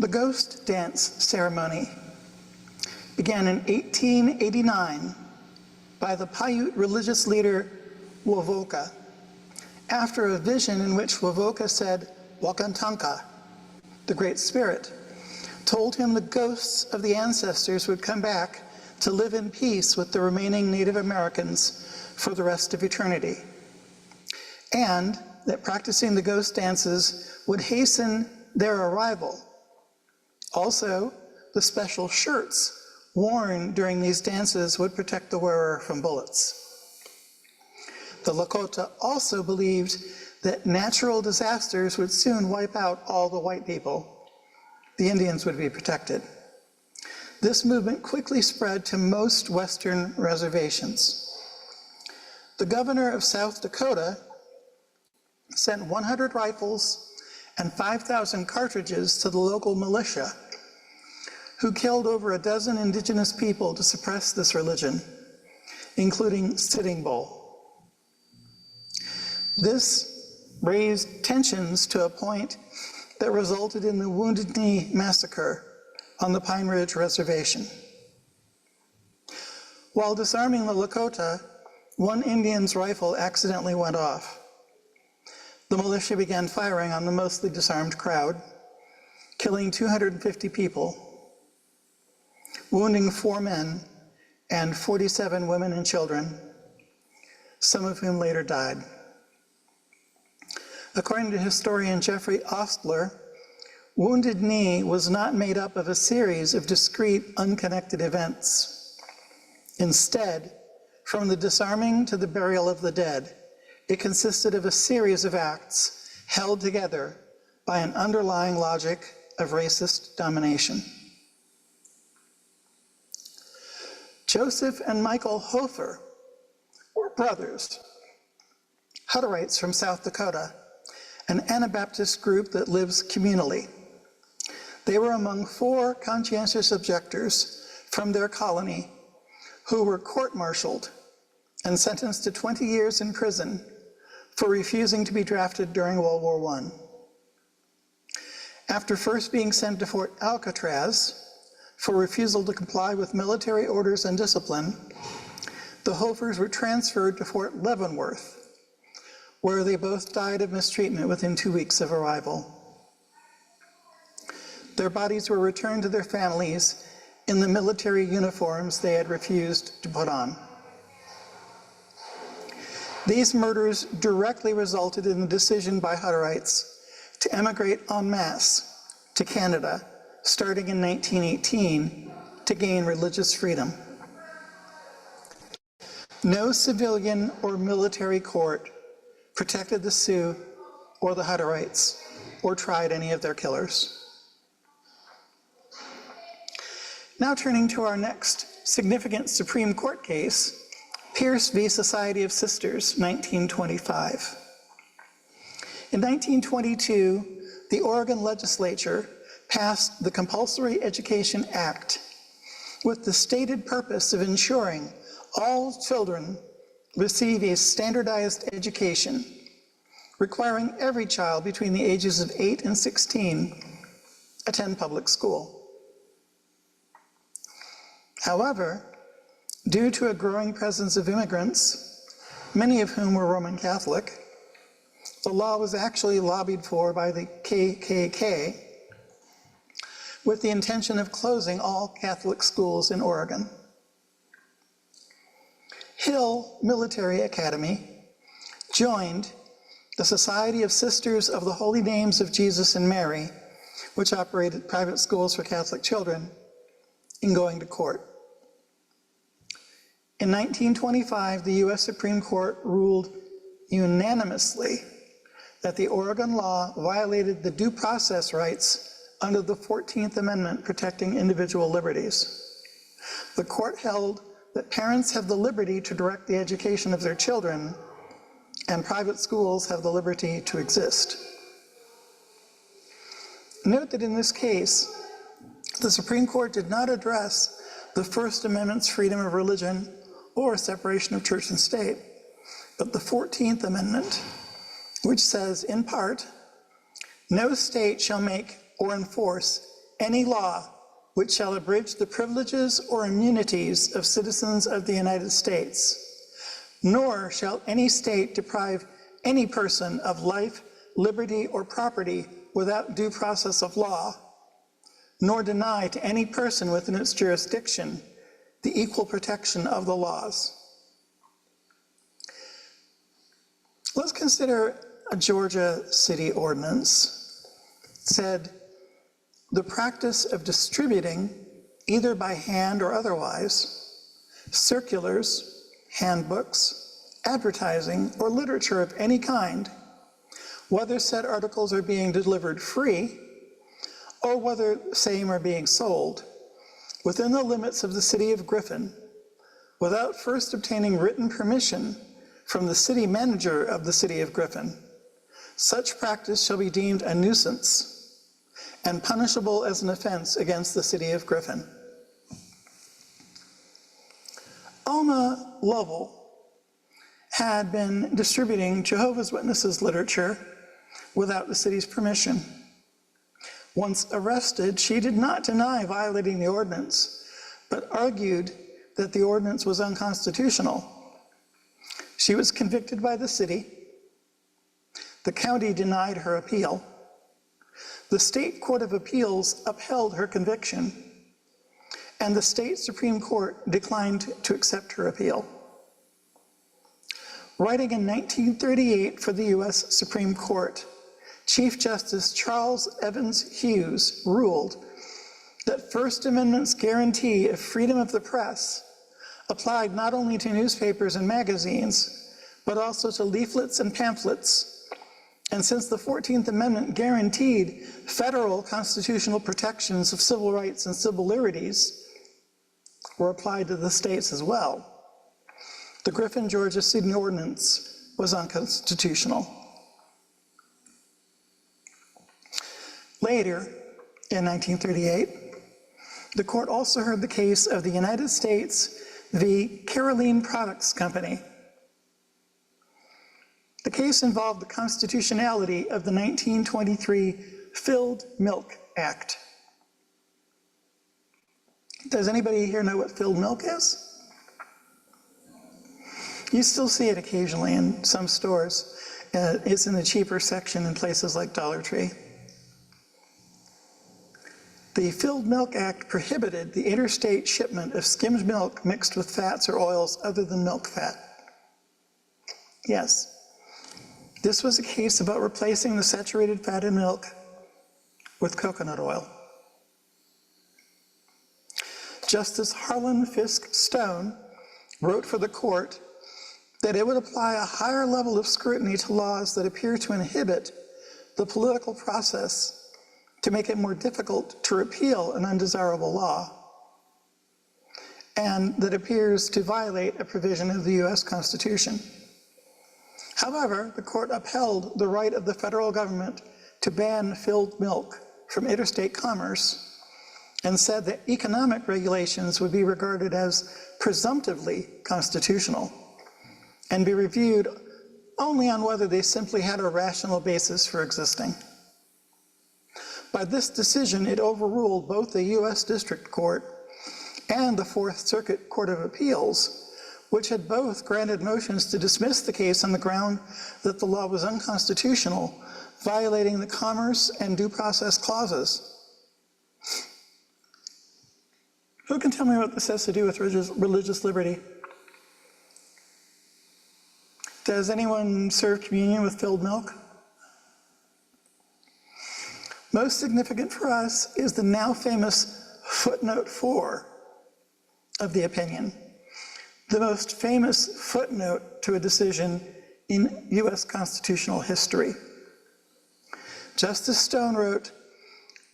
The ghost dance ceremony began in 1889 by the Paiute religious leader Wovoka, after a vision in which Wovoka said Wakantanka, the Great Spirit, told him the ghosts of the ancestors would come back to live in peace with the remaining Native Americans for the rest of eternity, and that practicing the ghost dances would hasten their arrival. Also, the special shirts worn during these dances would protect the wearer from bullets. The Lakota also believed that natural disasters would soon wipe out all the white people. The Indians would be protected. This movement quickly spread to most Western reservations. The governor of South Dakota sent 100 rifles and 5,000 cartridges to the local militia, who killed over a dozen indigenous people to suppress this religion, including Sitting Bull. This raised tensions to a point that resulted in the Wounded Knee Massacre on the Pine Ridge Reservation. While disarming the Lakota, one Indian's rifle accidentally went off. The militia began firing on the mostly disarmed crowd, killing 250 people, wounding 4 men and 47 women and children, some of whom later died. According to historian Jeffrey Ostler, Wounded Knee was not made up of a series of discrete, unconnected events. Instead, from the disarming to the burial of the dead, it consisted of a series of acts held together by an underlying logic of racist domination. Joseph and Michael Hofer were brothers, Hutterites from South Dakota, an Anabaptist group that lives communally. They were among 4 conscientious objectors from their colony who were court-martialed and sentenced to 20 years in prison for refusing to be drafted during World War I. After first being sent to Fort Alcatraz for refusal to comply with military orders and discipline, the Hofers were transferred to Fort Leavenworth, where they both died of mistreatment within 2 weeks of arrival. Their bodies were returned to their families in the military uniforms they had refused to put on. These murders directly resulted in the decision by Hutterites to emigrate en masse to Canada, starting in 1918, to gain religious freedom. No civilian or military court protected the Sioux or the Hutterites, or tried any of their killers. Now turning to our next significant Supreme Court case, Pierce v. Society of Sisters, 1925. In 1922, the Oregon legislature passed the Compulsory Education Act with the stated purpose of ensuring all children receive a standardized education, requiring every child between the ages of 8 and 16 attend public school. However, due to a growing presence of immigrants, many of whom were Roman Catholic, the law was actually lobbied for by the KKK with the intention of closing all Catholic schools in Oregon. Hill Military Academy joined the Society of Sisters of the Holy Names of Jesus and Mary, which operated private schools for Catholic children, in going to court. In 1925, the US Supreme Court ruled unanimously that the Oregon law violated the due process rights under the 14th Amendment protecting individual liberties. The court held that parents have the liberty to direct the education of their children, and private schools have the liberty to exist. Note that in this case, the Supreme Court did not address the First Amendment's freedom of religion or separation of church and state, but the 14th Amendment, which says, in part, no state shall make or enforce any law which shall abridge the privileges or immunities of citizens of the United States, nor shall any state deprive any person of life, liberty, or property without due process of law, nor deny to any person within its jurisdiction the equal protection of the laws. Let's consider a Georgia city ordinance. It said, the practice of distributing, either by hand or otherwise, circulars, handbooks, advertising, or literature of any kind, whether said articles are being delivered free, or whether same are being sold, within the limits of the city of Griffin, without first obtaining written permission from the city manager of the city of Griffin, such practice shall be deemed a nuisance and punishable as an offense against the city of Griffin. Alma Lovell had been distributing Jehovah's Witnesses literature without the city's permission. Once arrested, she did not deny violating the ordinance, but argued that the ordinance was unconstitutional. She was convicted by the city. The county denied her appeal. The State Court of Appeals upheld her conviction, and the state Supreme Court declined to accept her appeal. Writing in 1938 for the U.S. Supreme Court, Chief Justice Charles Evans Hughes ruled that First Amendment's guarantee of freedom of the press applied not only to newspapers and magazines, but also to leaflets and pamphlets. And since the 14th Amendment guaranteed federal constitutional protections of civil rights and civil liberties were applied to the states as well, the Griffin, Georgia City Ordinance was unconstitutional. Later, in 1938, the court also heard the case of the United States v. Caroline Products Company. The case involved the constitutionality of the 1923 Filled Milk Act. Does anybody here know what filled milk is? You still see it occasionally in some stores. It's in the cheaper section in places like Dollar Tree. The Filled Milk Act prohibited the interstate shipment of skimmed milk mixed with fats or oils other than milk fat. Yes. This was a case about replacing the saturated fat in milk with coconut oil. Justice Harlan Fiske Stone wrote for the court that it would apply a higher level of scrutiny to laws that appear to inhibit the political process to make it more difficult to repeal an undesirable law, and that appears to violate a provision of the U.S. Constitution. However, the court upheld the right of the federal government to ban filled milk from interstate commerce and said that economic regulations would be regarded as presumptively constitutional and be reviewed only on whether they simply had a rational basis for existing. By this decision, it overruled both the U.S. District Court and the Fourth Circuit Court of Appeals, which had both granted motions to dismiss the case on the ground that the law was unconstitutional, violating the Commerce and Due Process Clauses. Who can tell me what this has to do with religious liberty? Does anyone serve communion with filled milk? Most significant for us is the now famous footnote 4 of the opinion, the most famous footnote to a decision in U.S. constitutional history. Justice Stone wrote,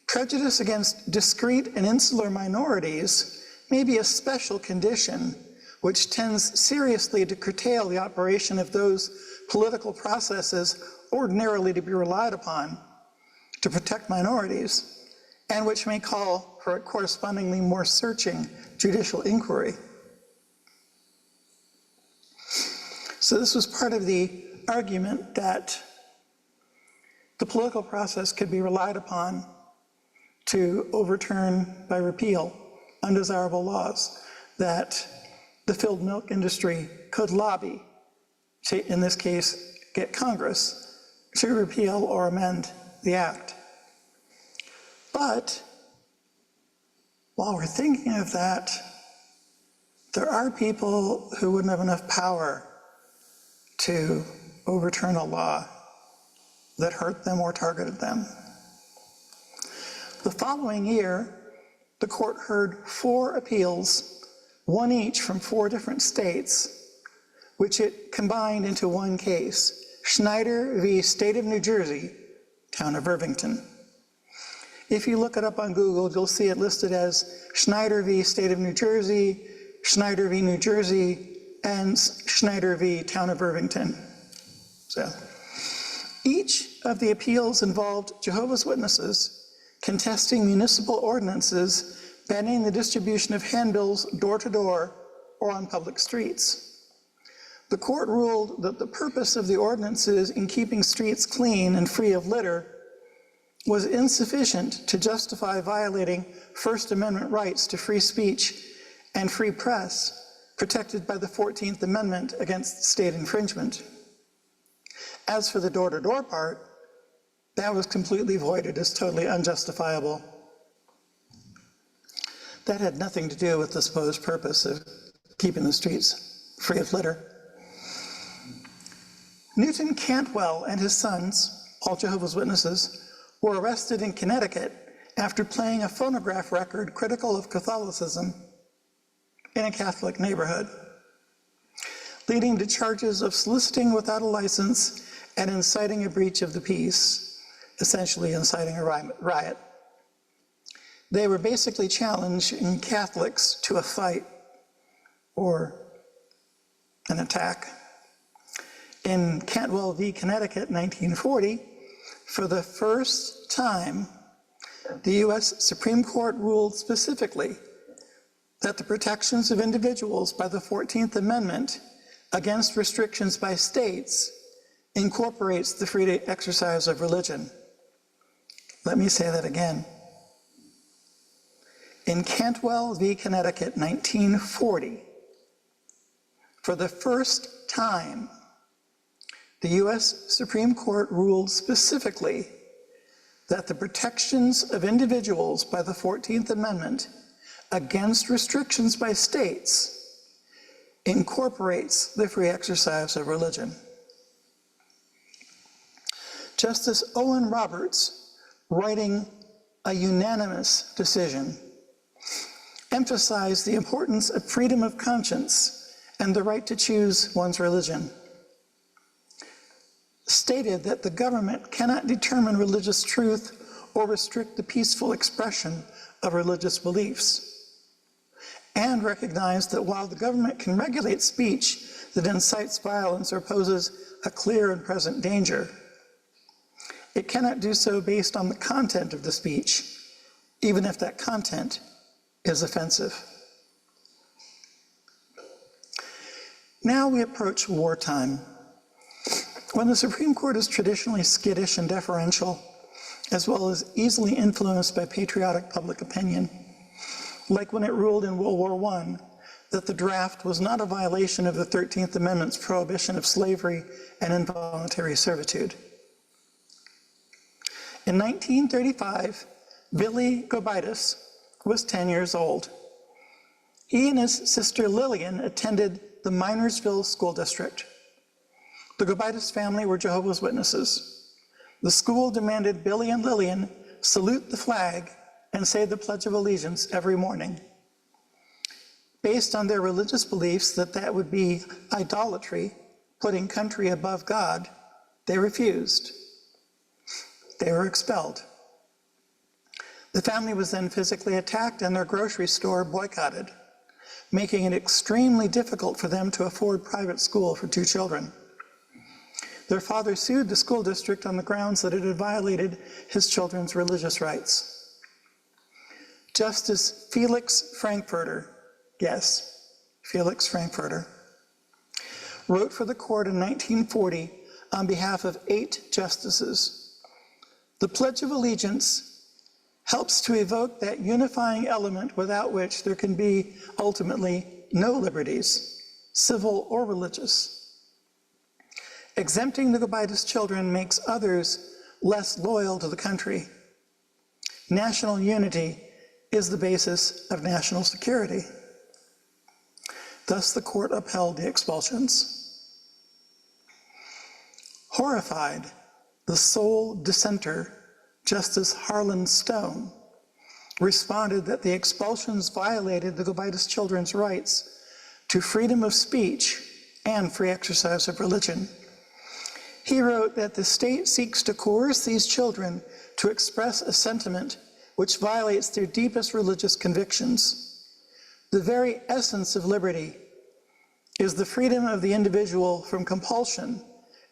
"Prejudice against discrete and insular minorities may be a special condition which tends seriously to curtail the operation of those political processes ordinarily to be relied upon to protect minorities, and which may call for a correspondingly more searching judicial inquiry." So this was part of the argument that the political process could be relied upon to overturn by repeal undesirable laws that the filled milk industry could lobby to, in this case, get Congress to repeal or amend the act. But while we're thinking of that, there are people who wouldn't have enough power to overturn a law that hurt them or targeted them. The following year, the court heard 4 appeals, one each from 4 different states, which it combined into one case, Schneider v. State of New Jersey, Town of Irvington. If you look it up on Google, you'll see it listed as Schneider v. State of New Jersey, Schneider v. New Jersey, and Schneider v. Town of Irvington. So, each of the appeals involved Jehovah's Witnesses contesting municipal ordinances banning the distribution of handbills door to door or on public streets. The court ruled that the purpose of the ordinances in keeping streets clean and free of litter was insufficient to justify violating First Amendment rights to free speech and free press protected by the 14th Amendment against state infringement. As for the door-to-door part, that was completely voided as totally unjustifiable. That had nothing to do with the supposed purpose of keeping the streets free of litter. Newton Cantwell and his sons, all Jehovah's Witnesses, were arrested in Connecticut after playing a phonograph record critical of Catholicism in a Catholic neighborhood, leading to charges of soliciting without a license and inciting a breach of the peace, essentially inciting a riot. They were basically challenging Catholics to a fight or an attack. In Cantwell v. Connecticut, 1940, for the first time, the US Supreme Court ruled specifically that the protections of individuals by the 14th Amendment against restrictions by states incorporates the free exercise of religion. Let me say that again. In Cantwell v. Connecticut, 1940, for the first time, the US Supreme Court ruled specifically that the protections of individuals by the 14th Amendment against restrictions by states incorporates the free exercise of religion. Justice Owen Roberts, writing a unanimous decision, emphasized the importance of freedom of conscience and the right to choose one's religion, stated that the government cannot determine religious truth or restrict the peaceful expression of religious beliefs, and recognized that while the government can regulate speech that incites violence or poses a clear and present danger, it cannot do so based on the content of the speech, even if that content is offensive. Now we approach wartime, when the Supreme Court is traditionally skittish and deferential, as well as easily influenced by patriotic public opinion, like when it ruled in World War I that the draft was not a violation of the 13th Amendment's prohibition of slavery and involuntary servitude. In 1935, Billy Gobitis was 10 years old. He and his sister Lillian attended the Minersville School District. The Gobitis family were Jehovah's Witnesses. The school demanded Billy and Lillian salute the flag and say the Pledge of Allegiance every morning. Based on their religious beliefs that would be idolatry, putting country above God, they refused. They were expelled. The family was then physically attacked and their grocery store boycotted, making it extremely difficult for them to afford private school for 2 children. Their father sued the school district on the grounds that it had violated his children's religious rights. Justice Felix Frankfurter, yes, Felix Frankfurter, wrote for the court in 1940 on behalf of 8 justices, "The Pledge of Allegiance helps to evoke that unifying element without which there can be ultimately no liberties, civil or religious. Exempting the Gobitis children makes others less loyal to the country. National unity is the basis of national security. Thus, the court upheld the expulsions. Horrified, the sole dissenter, Justice Harlan Stone, responded that the expulsions violated the Gobitis children's rights to freedom of speech and free exercise of religion. He wrote that the state seeks to coerce these children to express a sentiment which violates their deepest religious convictions. The very essence of liberty is the freedom of the individual from compulsion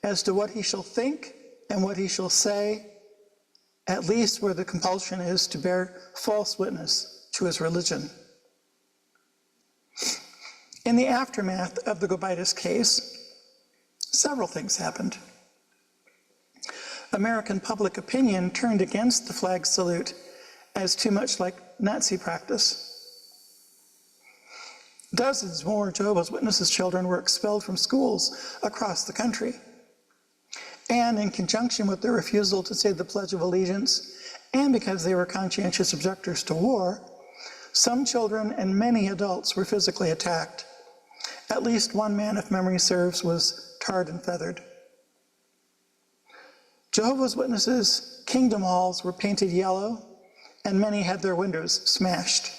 as to what he shall think and what he shall say, at least where the compulsion is to bear false witness to his religion. In the aftermath of the Gobitis case, several things happened. American public opinion turned against the flag salute as too much like Nazi practice. Dozens more Jehovah's Witnesses children were expelled from schools across the country. And in conjunction with their refusal to say the Pledge of Allegiance, and because they were conscientious objectors to war, some children and many adults were physically attacked. At least one man, if memory serves, was tarred and feathered. Jehovah's Witnesses' kingdom halls were painted yellow, and many had their windows smashed.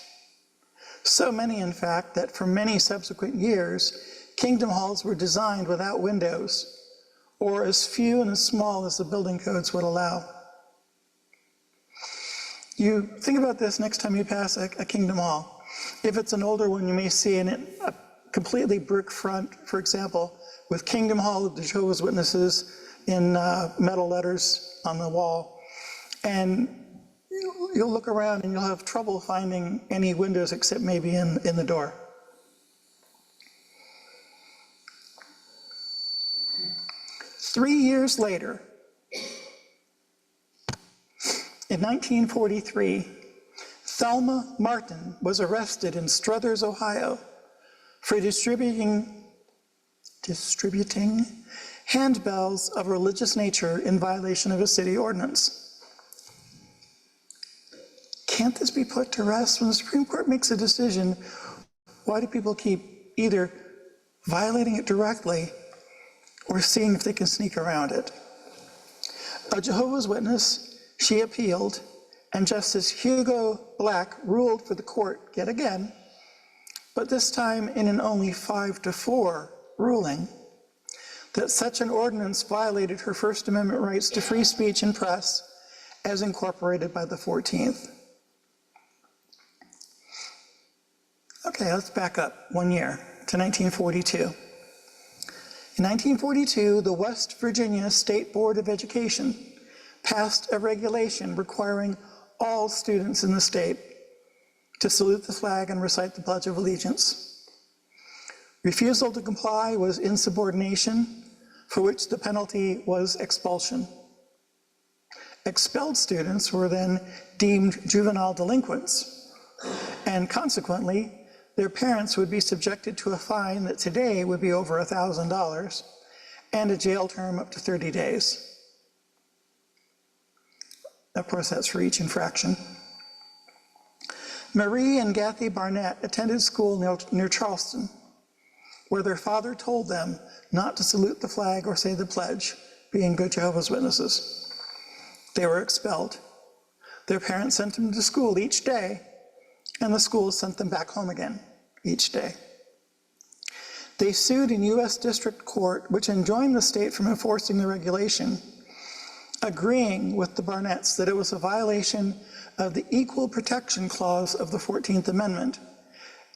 So many, in fact, that for many subsequent years, kingdom halls were designed without windows, or as few and as small as the building codes would allow. You think about this next time you pass a kingdom hall. If it's an older one, you may see in it a completely brick front, for example, with Kingdom Hall of the Jehovah's Witnesses in metal letters on the wall. And you'll look around and you'll have trouble finding any windows except maybe in the door. Three years later, in 1943, Thelma Martin was arrested in Struthers, Ohio, for distributing handbells of religious nature in violation of a city ordinance. Can't this be put to rest? When the Supreme Court makes a decision, why do people keep either violating it directly or seeing if they can sneak around it? A Jehovah's Witness, she appealed, and Justice Hugo Black ruled for the court yet again, but this time in an only 5-4 ruling, that such an ordinance violated her First Amendment rights to free speech and press as incorporated by the 14th. Okay, let's back up 1 year to 1942. In 1942, the West Virginia State Board of Education passed a regulation requiring all students in the state to salute the flag and recite the Pledge of Allegiance. Refusal to comply was insubordination, for which the penalty was expulsion. Expelled students were then deemed juvenile delinquents, and consequently, their parents would be subjected to a fine that today would be over $1,000 and a jail term up to 30 days. Of course, that's for each infraction. Marie and Kathy Barnett attended school near Charleston, where their father told them not to salute the flag or say the pledge, being good Jehovah's Witnesses. They were expelled. Their parents sent them to school each day, and the school sent them back home again each day. They sued in U.S. District Court, which enjoined the state from enforcing the regulation, agreeing with the Barnetts that it was a violation of the Equal Protection Clause of the 14th Amendment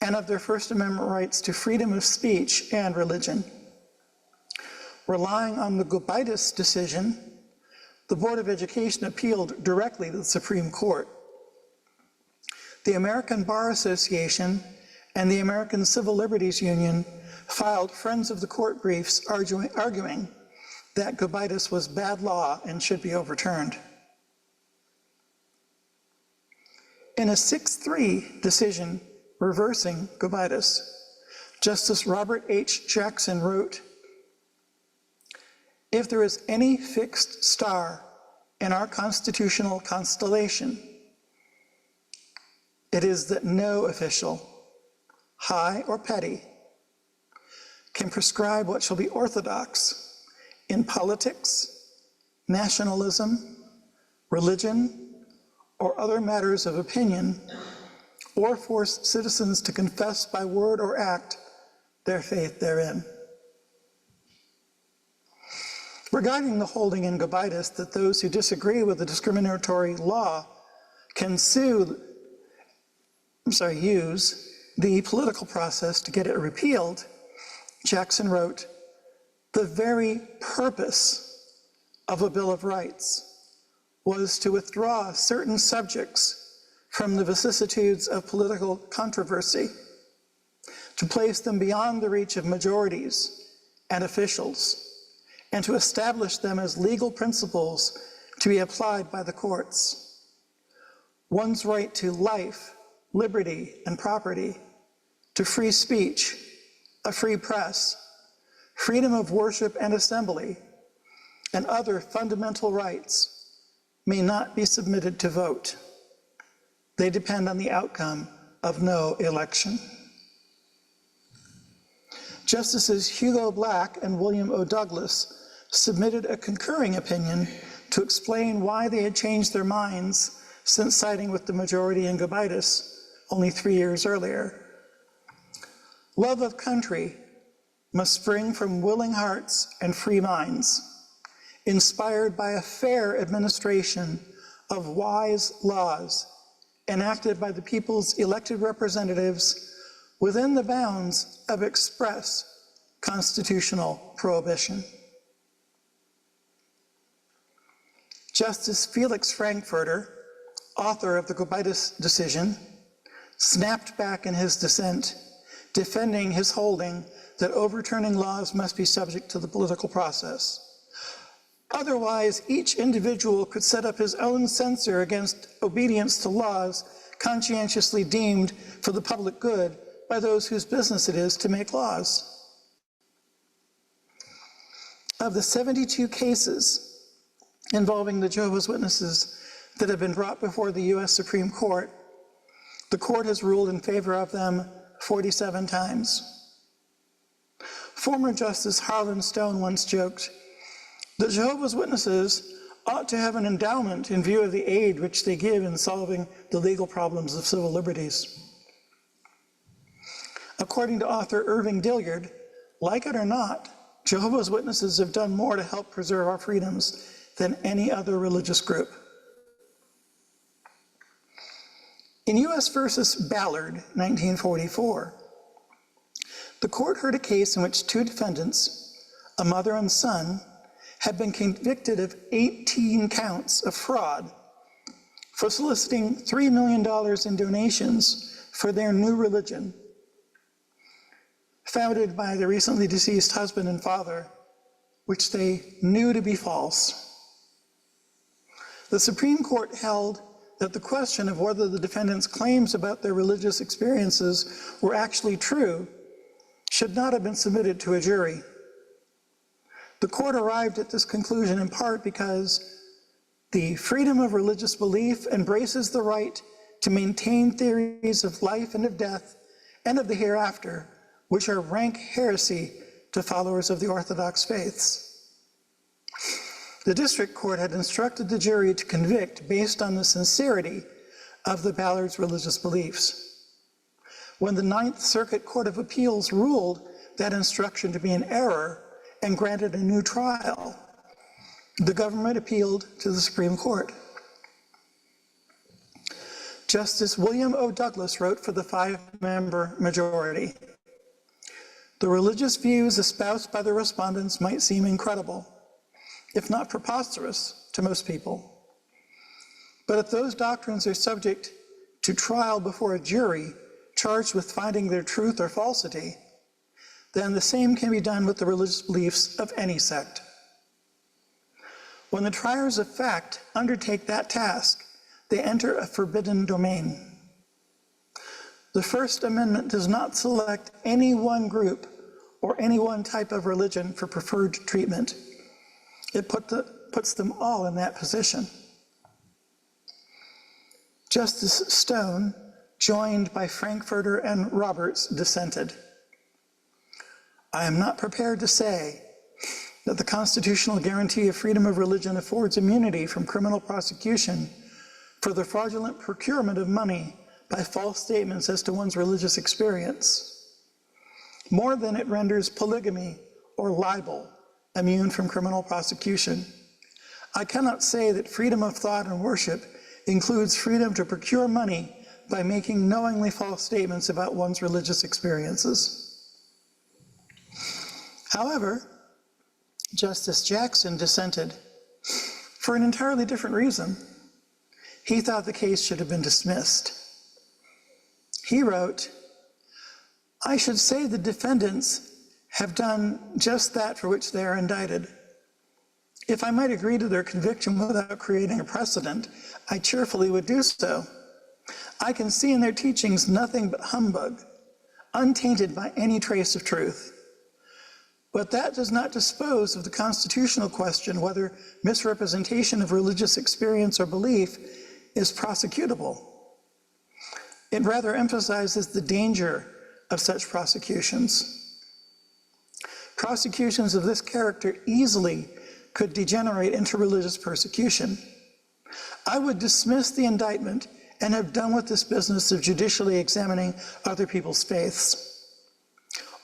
and of their First Amendment rights to freedom of speech and religion. Relying on the Gobitis decision, the Board of Education appealed directly to the Supreme Court. The American Bar Association and the American Civil Liberties Union filed Friends of the Court briefs arguing that Gobitis was bad law and should be overturned. In a 6-3 decision reversing Gobitis, Justice Robert H. Jackson wrote, "If there is any fixed star in our constitutional constellation, it is that no official, high or petty, can prescribe what shall be orthodox in politics, nationalism, religion, or other matters of opinion, or force citizens to confess by word or act their faith therein." Regarding the holding in Gobitis that those who disagree with the discriminatory law can use the political process to get it repealed, Jackson wrote, "The very purpose of a Bill of Rights was to withdraw certain subjects from the vicissitudes of political controversy, to place them beyond the reach of majorities and officials, and to establish them as legal principles to be applied by the courts. One's right to life, liberty, and property, to free speech, a free press, freedom of worship and assembly, and other fundamental rights may not be submitted to vote. They depend on the outcome of no election." Justices Hugo Black and William O. Douglas submitted a concurring opinion to explain why they had changed their minds since siding with the majority in Gobitis only 3 years earlier. "Love of country must spring from willing hearts and free minds, inspired by a fair administration of wise laws enacted by the people's elected representatives within the bounds of express constitutional prohibition." Justice Felix Frankfurter, author of the Gobitis decision, snapped back in his dissent, defending his holding that overturning laws must be subject to the political process. Otherwise, each individual could set up his own censor against obedience to laws conscientiously deemed for the public good by those whose business it is to make laws. Of the 72 cases involving the Jehovah's Witnesses that have been brought before the US Supreme Court, the court has ruled in favor of them 47 times. Former Justice Harlan Stone once joked, "The Jehovah's Witnesses ought to have an endowment in view of the aid which they give in solving the legal problems of civil liberties." According to author Irving Dilliard, like it or not, Jehovah's Witnesses have done more to help preserve our freedoms than any other religious group. In U.S. versus Ballard, 1944, the court heard a case in which 2 defendants, a mother and son, had been convicted of 18 counts of fraud for soliciting $3 million in donations for their new religion, founded by the recently deceased husband and father, which they knew to be false. The Supreme Court held that the question of whether the defendants' claims about their religious experiences were actually true should not have been submitted to a jury. The court arrived at this conclusion in part because the freedom of religious belief embraces the right to maintain theories of life and of death and of the hereafter, which are rank heresy to followers of the Orthodox faiths. The district court had instructed the jury to convict based on the sincerity of the Ballard's religious beliefs. When the Ninth Circuit Court of Appeals ruled that instruction to be an error and granted a new trial, the government appealed to the Supreme Court. Justice William O. Douglas wrote for the 5-member majority, "The religious views espoused by the respondents might seem incredible, if not preposterous, to most people. But if those doctrines are subject to trial before a jury charged with finding their truth or falsity, then the same can be done with the religious beliefs of any sect. When the triers of fact undertake that task, they enter a forbidden domain. The First Amendment does not select any one group or any one type of religion for preferred treatment. It puts them all in that position. Justice Stone, joined by Frankfurter and Roberts, dissented. I am not prepared to say that the constitutional guarantee of freedom of religion affords immunity from criminal prosecution for the fraudulent procurement of money by false statements as to one's religious experience, more than it renders polygamy or libel immune from criminal prosecution. I cannot say that freedom of thought and worship includes freedom to procure money by making knowingly false statements about one's religious experiences. However, Justice Jackson dissented for an entirely different reason. He thought the case should have been dismissed. He wrote, I should say the defendants have done just that for which they are indicted. If I might agree to their conviction without creating a precedent, I cheerfully would do so. I can see in their teachings nothing but humbug, untainted by any trace of truth. But that does not dispose of the constitutional question whether misrepresentation of religious experience or belief is prosecutable. It rather emphasizes the danger of such prosecutions. Prosecutions of this character easily could degenerate into religious persecution. I would dismiss the indictment and have done with this business of judicially examining other people's faiths.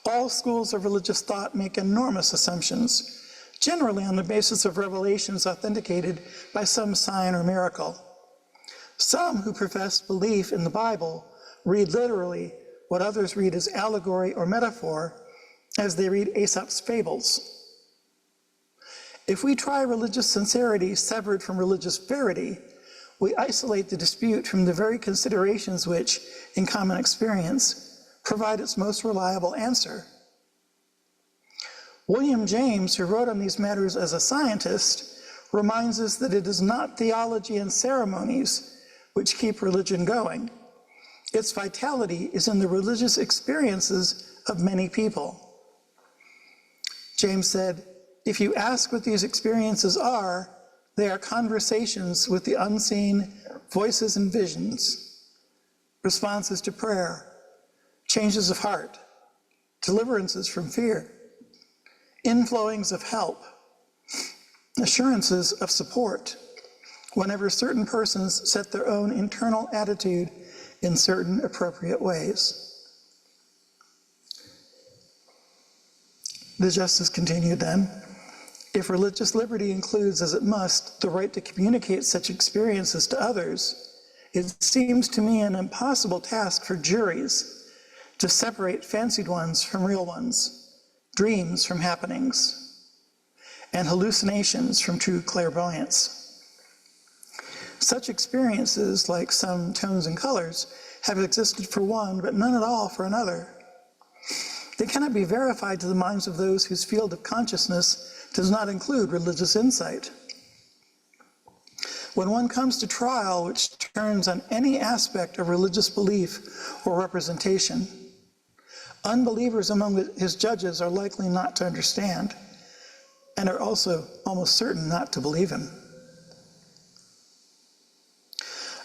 All schools of religious thought make enormous assumptions, generally on the basis of revelations authenticated by some sign or miracle. Some who profess belief in the Bible read literally what others read as allegory or metaphor, as they read Aesop's fables. If we try religious sincerity severed from religious verity, we isolate the dispute from the very considerations which, in common experience, provide its most reliable answer. William James, who wrote on these matters as a scientist, reminds us that it is not theology and ceremonies which keep religion going. Its vitality is in the religious experiences of many people. James said, if you ask what these experiences are, they are conversations with the unseen, voices and visions, responses to prayer, changes of heart, deliverances from fear, inflowings of help, assurances of support, whenever certain persons set their own internal attitude in certain appropriate ways. The justice continued then, if religious liberty includes, as it must, the right to communicate such experiences to others, it seems to me an impossible task for juries to separate fancied ones from real ones, dreams from happenings, and hallucinations from true clairvoyance. Such experiences, like some tones and colors, have existed for one, but none at all for another. They cannot be verified to the minds of those whose field of consciousness does not include religious insight. When one comes to trial which turns on any aspect of religious belief or representation, unbelievers among his judges are likely not to understand and are also almost certain not to believe him.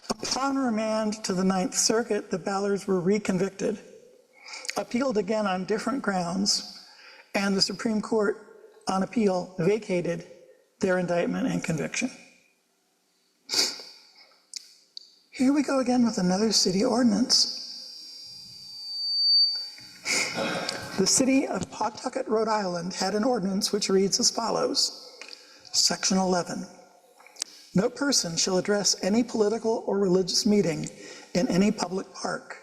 Upon remand to the Ninth Circuit, the Ballards were reconvicted, appealed again on different grounds, and the Supreme Court on appeal vacated their indictment and conviction. Here we go again with another city ordinance. The city of Pawtucket, Rhode Island had an ordinance which reads as follows, Section 11. No person shall address any political or religious meeting in any public park.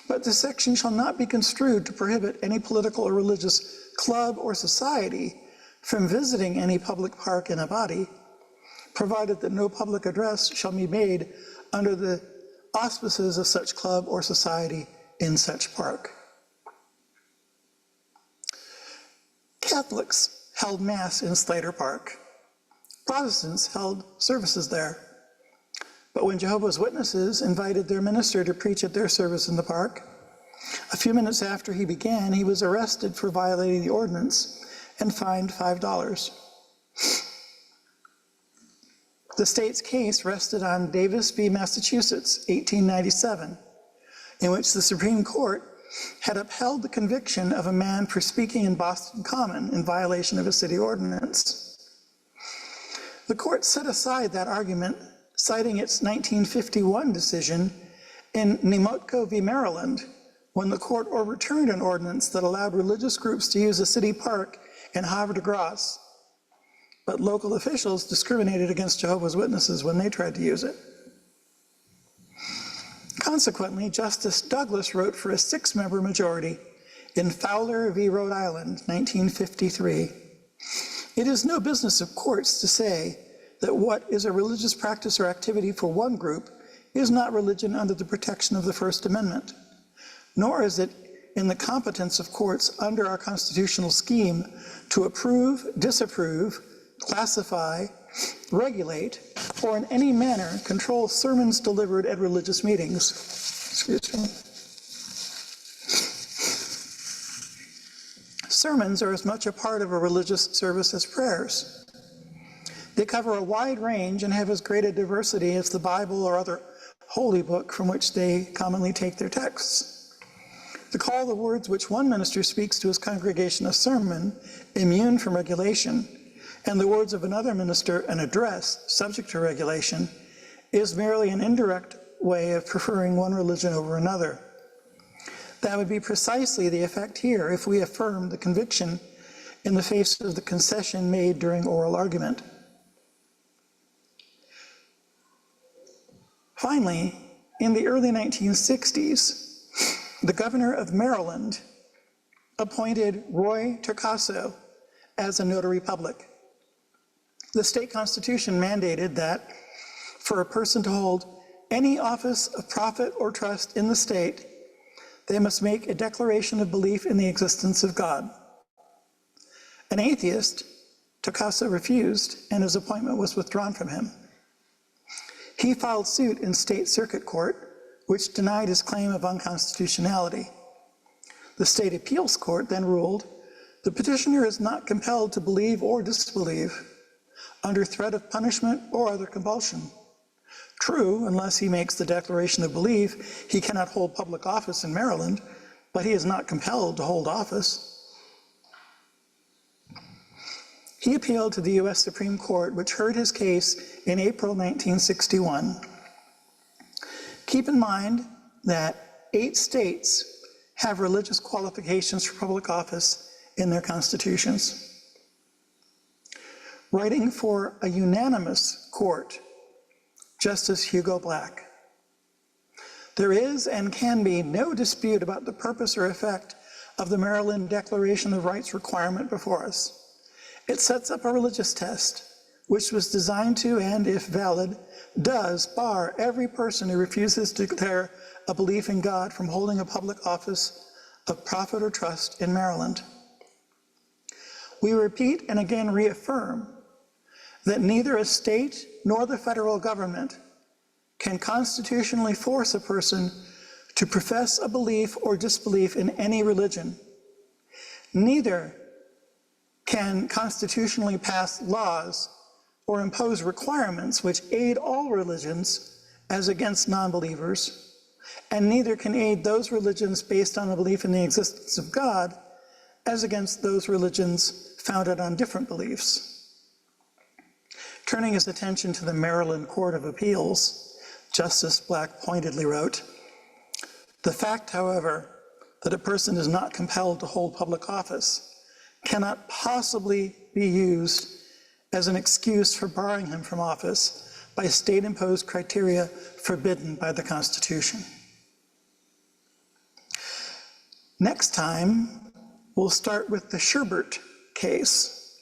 But this section shall not be construed to prohibit any political or religious club or society from visiting any public park in a body, provided that no public address shall be made under the auspices of such club or society in such park. Catholics held Mass in Slater Park. Protestants held services there. But when Jehovah's Witnesses invited their minister to preach at their service in the park, a few minutes after he began, he was arrested for violating the ordinance and fined $5. The state's case rested on Davis v. Massachusetts, 1897, in which the Supreme Court had upheld the conviction of a man for speaking in Boston Common in violation of a city ordinance. The court set aside that argument, citing its 1951 decision in Nemotko v. Maryland, when the court overturned an ordinance that allowed religious groups to use a city park in Havre de Grace, but local officials discriminated against Jehovah's Witnesses when they tried to use it. Consequently, Justice Douglas wrote for a 6-member majority in Fowler v. Rhode Island, 1953. It is no business of courts to say that what is a religious practice or activity for one group is not religion under the protection of the First Amendment, nor is it in the competence of courts under our constitutional scheme to approve, disapprove, classify, regulate, or in any manner control sermons delivered at religious meetings. Excuse me. Sermons are as much a part of a religious service as prayers. They cover a wide range and have as great a diversity as the Bible or other holy book from which they commonly take their texts. To call the words which one minister speaks to his congregation a sermon, immune from regulation, and the words of another minister an address, subject to regulation, is merely an indirect way of preferring one religion over another. That would be precisely the effect here if we affirm the conviction in the face of the concession made during oral argument. Finally, in the early 1960s, the governor of Maryland appointed Roy Turcaso as a notary public. The state constitution mandated that for a person to hold any office of profit or trust in the state, they must make a declaration of belief in the existence of God. An atheist, Turcaso refused, and his appointment was withdrawn from him. He filed suit in state circuit court, which denied his claim of unconstitutionality. The state appeals court then ruled, the petitioner is not compelled to believe or disbelieve under threat of punishment or other compulsion. True, unless he makes the declaration of belief, he cannot hold public office in Maryland, but he is not compelled to hold office. He appealed to the U.S. Supreme Court, which heard his case in April 1961. Keep in mind that 8 states have religious qualifications for public office in their constitutions. Writing for a unanimous court, Justice Hugo Black. There is and can be no dispute about the purpose or effect of the Maryland Declaration of Rights requirement before us. It sets up a religious test, which was designed to, and if valid, does bar every person who refuses to declare a belief in God from holding a public office of profit or trust in Maryland. We repeat and again reaffirm that neither a state nor the federal government can constitutionally force a person to profess a belief or disbelief in any religion. Neither can constitutionally pass laws or impose requirements which aid all religions as against non-believers, and neither can aid those religions based on a belief in the existence of God as against those religions founded on different beliefs. Turning his attention to the Maryland Court of Appeals, Justice Black pointedly wrote, "The fact, however, that a person is not compelled to hold public office cannot possibly be used as an excuse for barring him from office by state-imposed criteria forbidden by the Constitution." Next time, we'll start with the Sherbert case,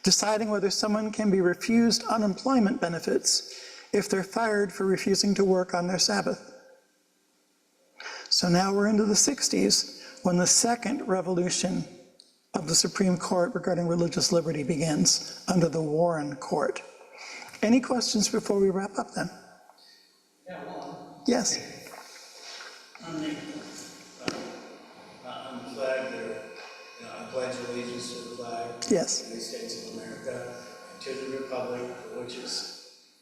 deciding whether someone can be refused unemployment benefits if they're fired for refusing to work on their Sabbath. So now we're into the 60s, when the second revolution of the Supreme Court regarding religious liberty begins under the Warren Court. Any questions before we wrap up then? Yeah, one. Yes. On the, on the flag there, I pledge allegiance to the flag of the Yes. United States of America and to the republic for which it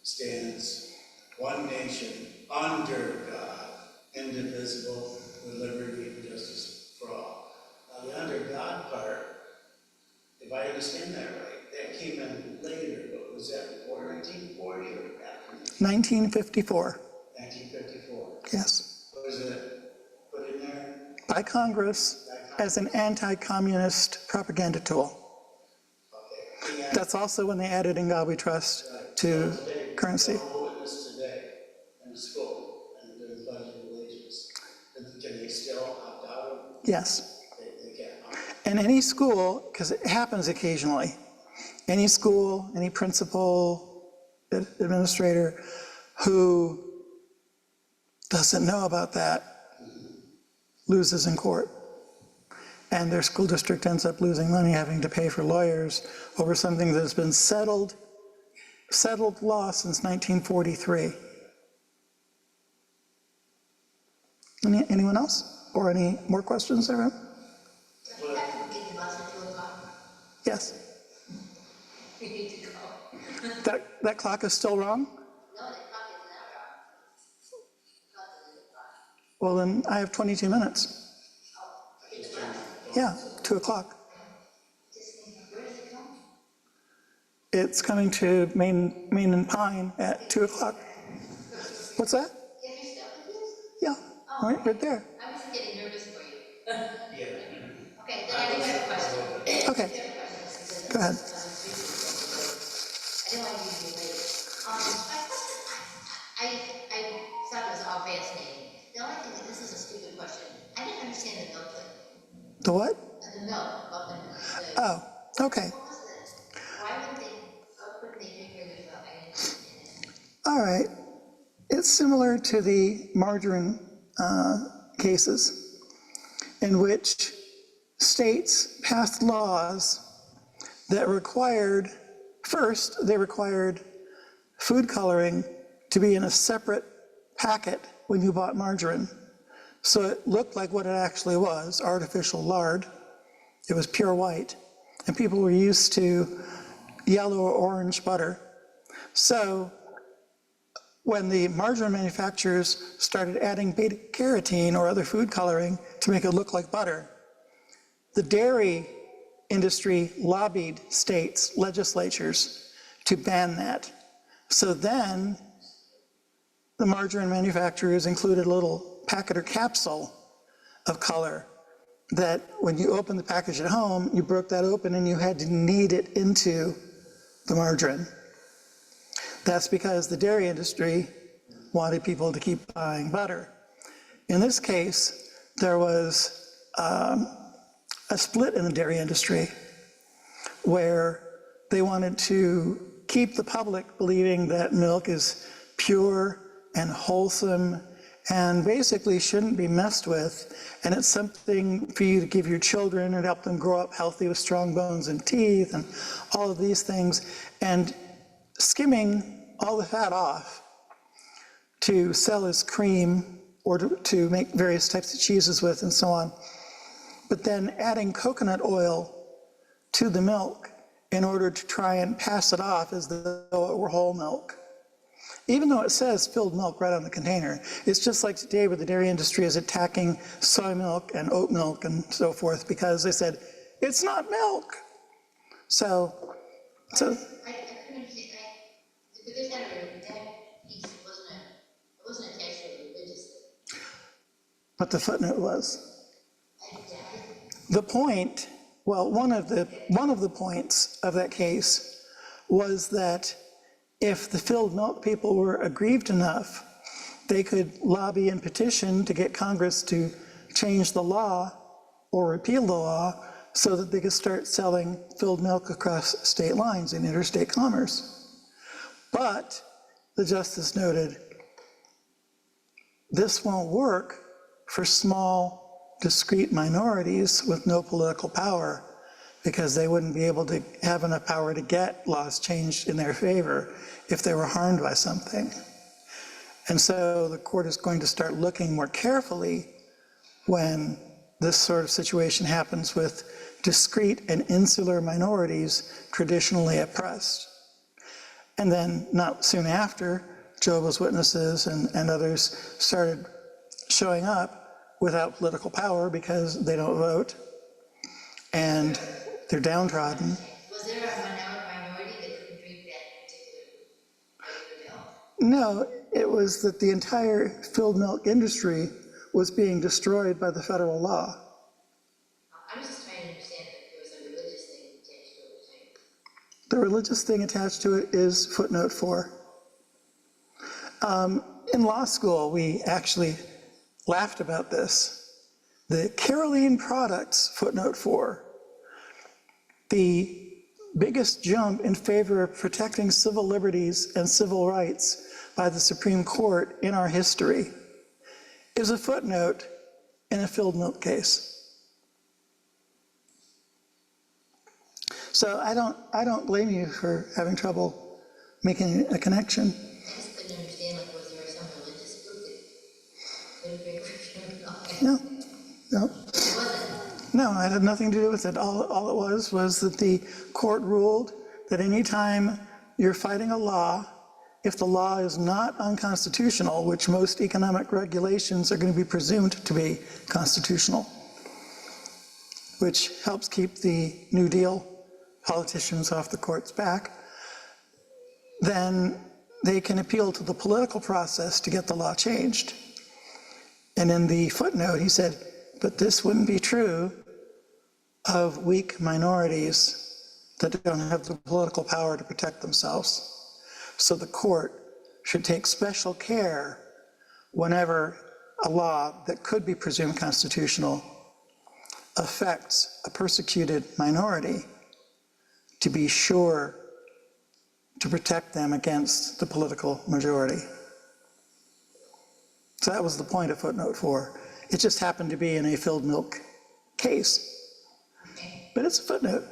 stands, one nation, under God, indivisible, with liberty and justice for all. Now, the under God part, if I understand that right, that came in later, but was that before 1940 or after 1954. 1954? Yes. Was it put in there? By Congress as an anti-communist propaganda tool. Okay. And That's also when they added "In God We Trust" to today, currency. they'll witness today in school and do the Pledge of Allegiance. Can they still opt out? Yes. They can't. And any school, because it happens occasionally, any school, any principal, administrator who doesn't know about that loses in court. And their school district ends up losing money, having to pay for lawyers over something that's been settled law since 1943. Anyone else? Or any more questions, everyone? Yes. We need to go. That clock is still wrong? No, the clock is not wrong. Well, then I have 22 minutes. Yeah, 2 o'clock. Where does it come? It's coming to Main and Pine at 2 o'clock. What's that? Do you have your stuff with you? Yeah, right there. I was getting nervous for you. Yeah. Okay, then I do have a question. Okay, go ahead. I didn't want you to be late. I thought it was all fascinating. The only thing, this is a stupid question. I didn't understand the milk thing. The what? The milk of the, Oh, okay. what was this? Why wouldn't they drink regular milk? I didn't understand it. All right. It's similar to the margarine cases in which states passed laws that required, first, they required food coloring to be in a separate packet when you bought margarine. So it looked like what it actually was, artificial lard. It was pure white. And people were used to yellow or orange butter. So when the margarine manufacturers started adding beta carotene or other food coloring to make it look like butter, the dairy industry lobbied states, legislatures, to ban that. So then the margarine manufacturers included a little packet or capsule of color that when you opened the package at home, you broke that open and you had to knead it into the margarine. That's because the dairy industry wanted people to keep buying butter. In this case, there was a split in the dairy industry where they wanted to keep the public believing that milk is pure and wholesome and basically shouldn't be messed with, and it's something for you to give your children and help them grow up healthy with strong bones and teeth and all of these things, and skimming all the fat off to sell as cream or to make various types of cheeses with and so on, but then adding coconut oil to the milk in order to try and pass it off as though it were whole milk. Even though it says filled milk right on the container, it's just like today where the dairy industry is attacking soy milk and oat milk and so forth because they said, it's not milk. So I couldn't understand, but there's that piece wasn't attached to it religiously. but the footnote was. The point, well, one of the points of that case was that if the filled milk people were aggrieved enough, they could lobby and petition to get Congress to change the law or repeal the law so that they could start selling filled milk across state lines in interstate commerce. But the justice noted, this won't work for small, discrete minorities with no political power, because they wouldn't be able to have enough power to get laws changed in their favor if they were harmed by something. And so the court is going to start looking more carefully when this sort of situation happens with discrete and insular minorities traditionally oppressed. And then not soon after, Jehovah's Witnesses and others started showing up without political power because they don't vote and they're downtrodden. Was there a minority that couldn't drink that particular milk? No, it was that the entire filled milk industry was being destroyed by the federal law. I was just trying to understand if there was a religious thing attached to it. The religious thing attached to it is footnote 4. In law school, we actually laughed about this. The Caroline Products, footnote 4, the biggest jump in favor of protecting civil liberties and civil rights by the Supreme Court in our history, is a footnote in a filled milk case. So I don't blame you for having trouble making a connection. I just couldn't understand, like, was there some religious group that couldn't drink milk? No, no. It wasn't. No, it had nothing to do with it. All it was that the court ruled that anytime you're fighting a law, if the law is not unconstitutional, which most economic regulations are going to be presumed to be constitutional, which helps keep the New Deal politicians off the court's back, then they can appeal to the political process to get the law changed. And in the footnote, he said, but this wouldn't be true of weak minorities that don't have the political power to protect themselves. So the court should take special care whenever a law that could be presumed constitutional affects a persecuted minority, to be sure to protect them against the political majority. So that was the point of footnote 4. It just happened to be in a filled milk case, but it's a footnote.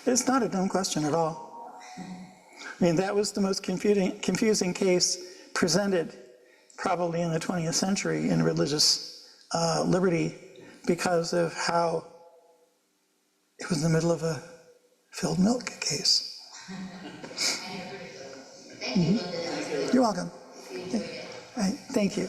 It's not a dumb question at all. I mean, that was the most confusing case presented probably in the 20th century in religious liberty because of how it was in the middle of a filled milk case. Thank you, Linda. That was really You're welcome. enjoyed it. All right, thank you.